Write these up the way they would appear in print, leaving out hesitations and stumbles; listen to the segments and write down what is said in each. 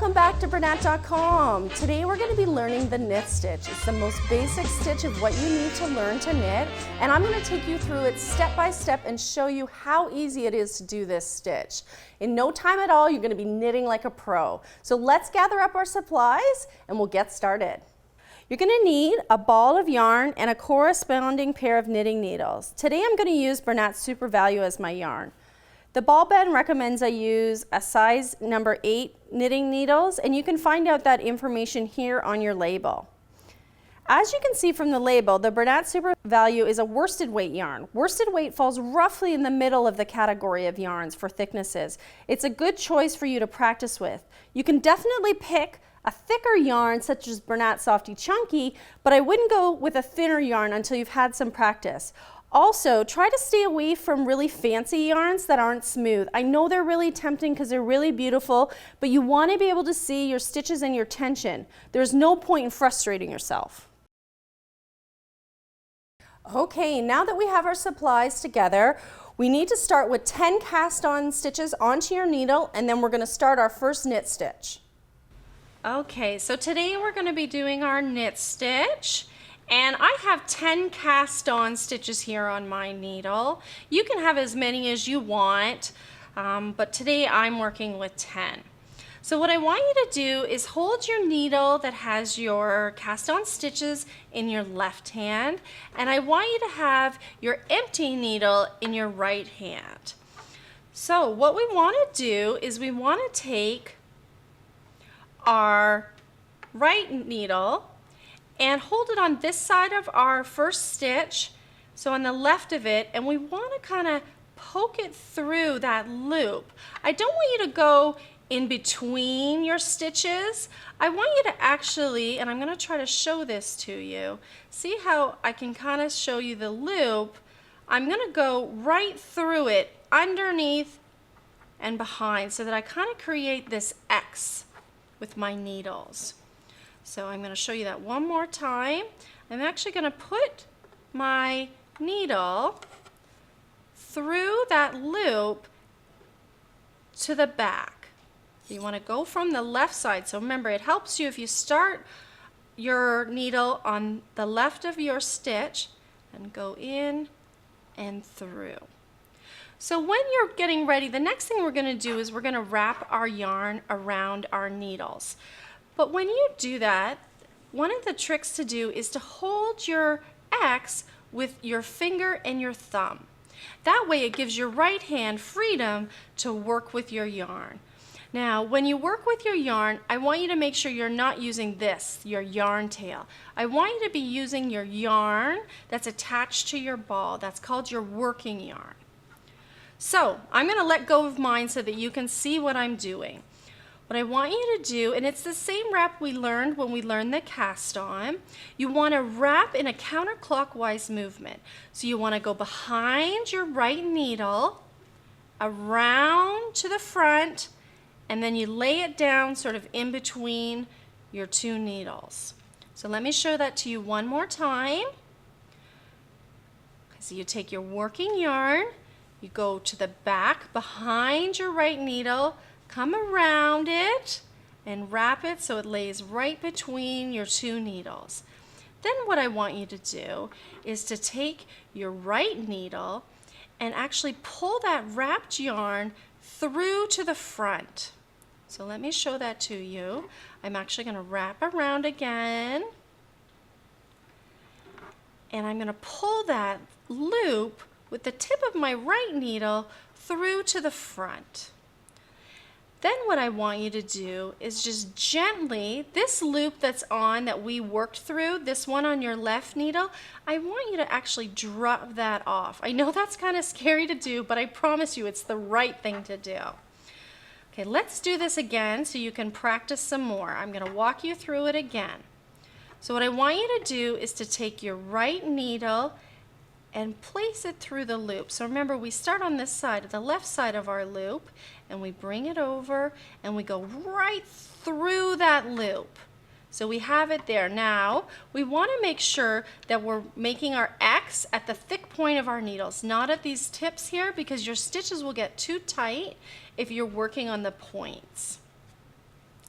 Welcome back to Bernat.com. Today we're going to be learning the knit stitch. It's the most basic stitch of what you need to learn to knit, and I'm going to take you through it step by step and show you how easy it is to do this stitch. In no time at all, you're going to be knitting like a pro. So let's gather up our supplies and we'll get started. You're going to need a ball of yarn and a corresponding pair of knitting needles. Today I'm going to use Bernat Super Value as my yarn. The ball bend recommends I use a size number 8 knitting needles, and you can find out that information here on your label. As you can see from the label, the Bernat Super Value is a worsted weight yarn. Worsted weight falls roughly in the middle of the category of yarns for thicknesses. It's a good choice for you to practice with. You can definitely pick a thicker yarn such as Bernat Softy Chunky, but I wouldn't go with a thinner yarn until you've had some practice. Also, try to stay away from really fancy yarns that aren't smooth. I know they're really tempting because they're really beautiful, but you want to be able to see your stitches and your tension. There's no point in frustrating yourself. Okay, now that we have our supplies together, we need to start with 10 cast-on stitches onto your needle, and then we're going to start our first knit stitch. Okay, so today we're going to be doing our knit stitch. And I have 10 cast on stitches here on my needle. You can have as many as you want, but today I'm working with 10. So what I want you to do is hold your needle that has your cast on stitches in your left hand, and I want you to have your empty needle in your right hand. So what we want to do is we want to take our right needle and hold it on this side of our first stitch, so on the left of it, and we want to kind of poke it through that loop. I don't want you to go in between your stitches. I want you to actually, and I'm going to try to show this to you, see how I can kind of show you the loop. I'm going to go right through it, underneath and behind, so that I kind of create this X with my needles. So I'm going to show you that one more time. I'm actually going to put my needle through that loop to the back. You want to go from the left side. So remember, it helps you if you start your needle on the left of your stitch and go in and through. So when you're getting ready, the next thing we're going to do is we're going to wrap our yarn around our needles. But when you do that, one of the tricks to do is to hold your X with your finger and your thumb. That way it gives your right hand freedom to work with your yarn. Now, when you work with your yarn, I want you to make sure you're not using this, your yarn tail. I want you to be using your yarn that's attached to your ball. That's called your working yarn. So, I'm going to let go of mine so that you can see what I'm doing. What I want you to do, and it's the same wrap we learned when we learned the cast on, you want to wrap in a counterclockwise movement. So you want to go behind your right needle, around to the front, and then you lay it down sort of in between your two needles. So let me show that to you one more time. So you take your working yarn, you go to the back behind your right needle, come around it and wrap it so it lays right between your two needles. Then what I want you to do is to take your right needle and actually pull that wrapped yarn through to the front. So let me show that to you. I'm actually going to wrap around again, and I'm going to pull that loop with the tip of my right needle through to the front. Then what I want you to do is just gently, this loop that's on that we worked through, this one on your left needle, I want you to actually drop that off. I know that's kind of scary to do, but I promise you it's the right thing to do. Okay, let's do this again so you can practice some more. I'm going to walk you through it again. So what I want you to do is to take your right needle and place it through the loop. So remember, we start on this side, the left side of our loop, and we bring it over and we go right through that loop. So we have it there. Now, we want to make sure that we're making our X at the thick point of our needles, not at these tips here, because your stitches will get too tight if you're working on the points.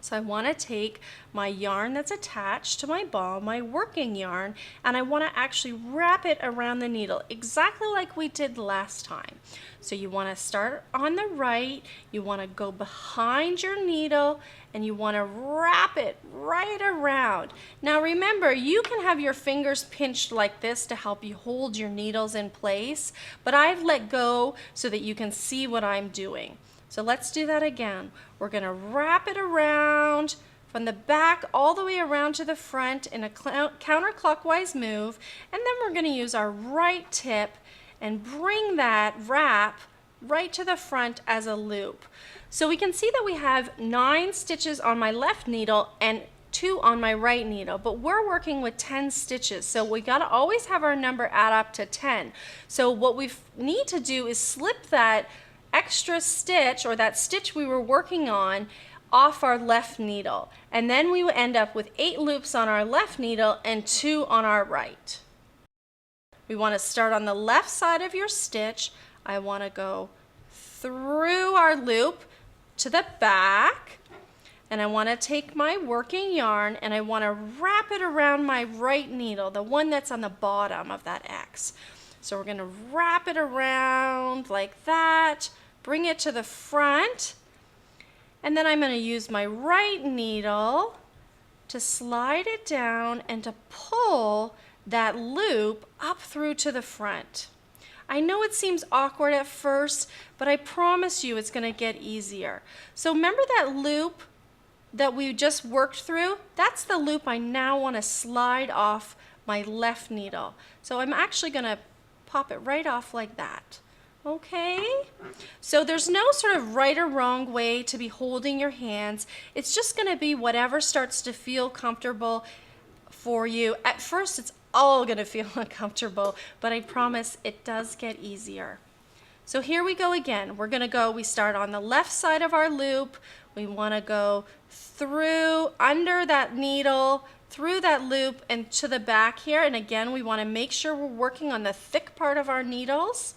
So I want to take my yarn that's attached to my ball, my working yarn, and I want to actually wrap it around the needle exactly like we did last time. So you want to start on the right, you want to go behind your needle, and you want to wrap it right around. Now remember, you can have your fingers pinched like this to help you hold your needles in place, but I've let go so that you can see what I'm doing. So let's do that again. We're going to wrap it around from the back all the way around to the front in a counterclockwise move, and then we're going to use our right tip and bring that wrap right to the front as a loop. So we can see that we have 9 stitches on my left needle and 2 on my right needle, but we're working with 10 stitches, so we got to always have our number add up to 10. So what we need to do is slip that extra stitch, or that stitch we were working on, off our left needle, and then we will end up with 8 loops on our left needle and 2 on our right. We want to start on the left side of your stitch. I want to go through our loop to the back, and I want to take my working yarn and I want to wrap it around my right needle, the one that's on the bottom of that X. So we're going to wrap it around like that, bring it to the front, and then I'm going to use my right needle to slide it down and to pull that loop up through to the front. I know it seems awkward at first, but I promise you it's going to get easier. So remember that loop that we just worked through? That's the loop I now want to slide off my left needle. So I'm actually going to pop it right off like that. Okay? So there's no sort of right or wrong way to be holding your hands. It's just going to be whatever starts to feel comfortable for you. At first it's all going to feel uncomfortable, but I promise it does get easier. So here we go again. We start on the left side of our loop. We want to go through, under that needle, through that loop and to the back here. And again, we want to make sure we're working on the thick part of our needles.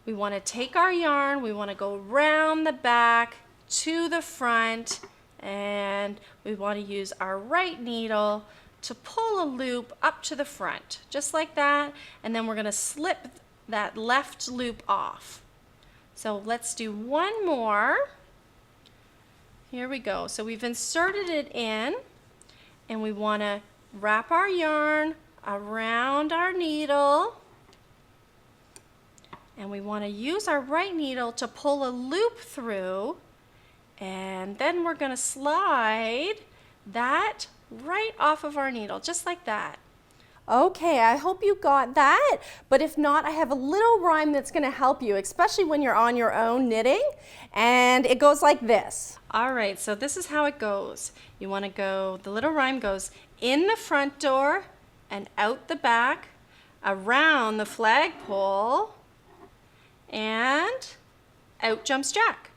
We want to take our yarn, we want to go around the back to the front, and we want to use our right needle to pull a loop up to the front, just like that, and then we're going to slip that left loop off. So let's do one more. Here we go. So we've inserted it in, and we want to wrap our yarn around our needle, and we want to use our right needle to pull a loop through, and then we're going to slide that right off of our needle, just like that. Okay, I hope you got that, but if not, I have a little rhyme that's going to help you, especially when you're on your own knitting, and it goes like this. All right, so this is how it goes. You want to go, the little rhyme goes, in the front door and out the back, around the flagpole, and out jumps Jack.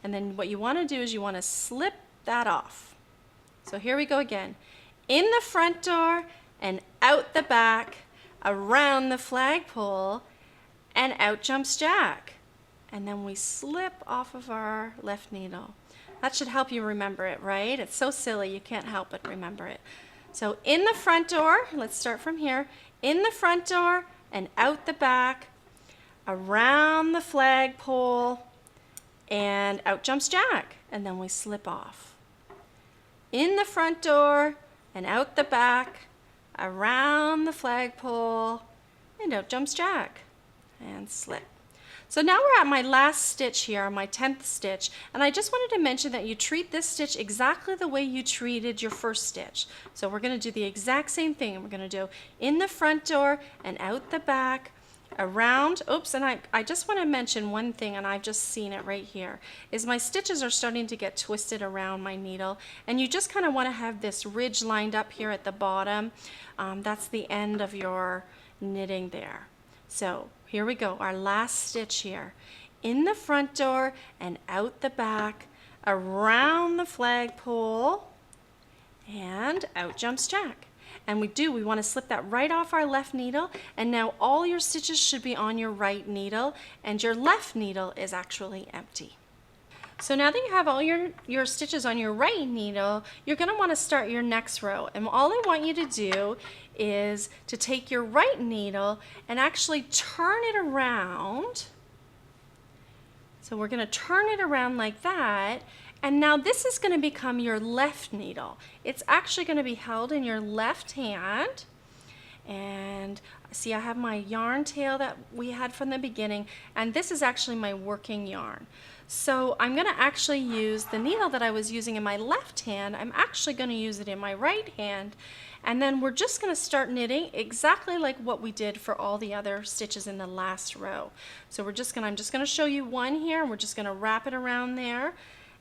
And then what you want to do is you want to slip that off. So here we go again. In the front door and out the back, around the flagpole, and out jumps Jack. And then we slip off of our left needle. That should help you remember it, right? It's so silly, you can't help but remember it. So in the front door, let's start from here. In the front door and out the back, around the flagpole, and out jumps Jack. And then we slip off. In the front door and out the back, around the flagpole, and out jumps Jack. And slip. So now we're at my last stitch here, my 10th stitch, and I just wanted to mention that you treat this stitch exactly the way you treated your first stitch. So we're going to do the exact same thing. We're going to do in the front door and out the back, around, oops, and I just want to mention one thing, and I've just seen it right here, is my stitches are starting to get twisted around my needle, and you just kind of want to have this ridge lined up here at the bottom. That's the end of your knitting there. So here we go, our last stitch here. In the front door and out the back, around the flagpole, and out jumps Jack. And we want to slip that right off our left needle, and now all your stitches should be on your right needle, and your left needle is actually empty. So now that you have all your stitches on your right needle, you're going to want to start your next row. And all I want you to do is to take your right needle and actually turn it around. So we're going to turn it around like that. And now this is going to become your left needle. It's actually going to be held in your left hand. And see, I have my yarn tail that we had from the beginning, and this is actually my working yarn. So I'm going to actually use the needle that I was using in my left hand. I'm actually going to use it in my right hand, and then we're just going to start knitting exactly like what we did for all the other stitches in the last row. So I'm just going to show you one here, and we're just going to wrap it around there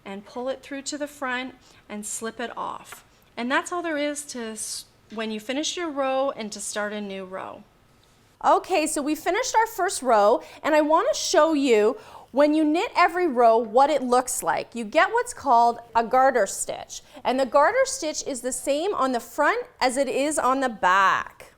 and pull it through to the front and slip it off. And that's all there is to when you finish your row and to start a new row. Okay, so we finished our first row, and I want to show you when you knit every row what it looks like. You get what's called a garter stitch, and the garter stitch is the same on the front as it is on the back.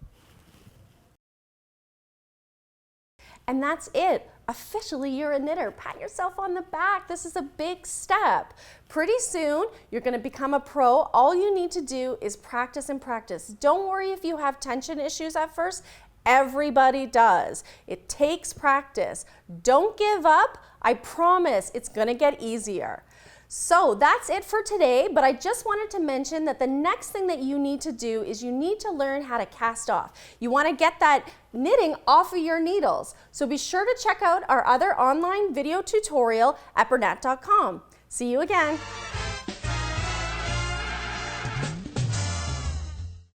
And that's it. Officially, you're a knitter. Pat yourself on the back. This is a big step. Pretty soon, you're going to become a pro. All you need to do is practice and practice. Don't worry if you have tension issues at first. Everybody does. It takes practice. Don't give up. I promise it's going to get easier. So that's it for today, but I just wanted to mention that the next thing that you need to do is you need to learn how to cast off. You want to get that knitting off of your needles. So be sure to check out our other online video tutorial at Bernat.com. See you again.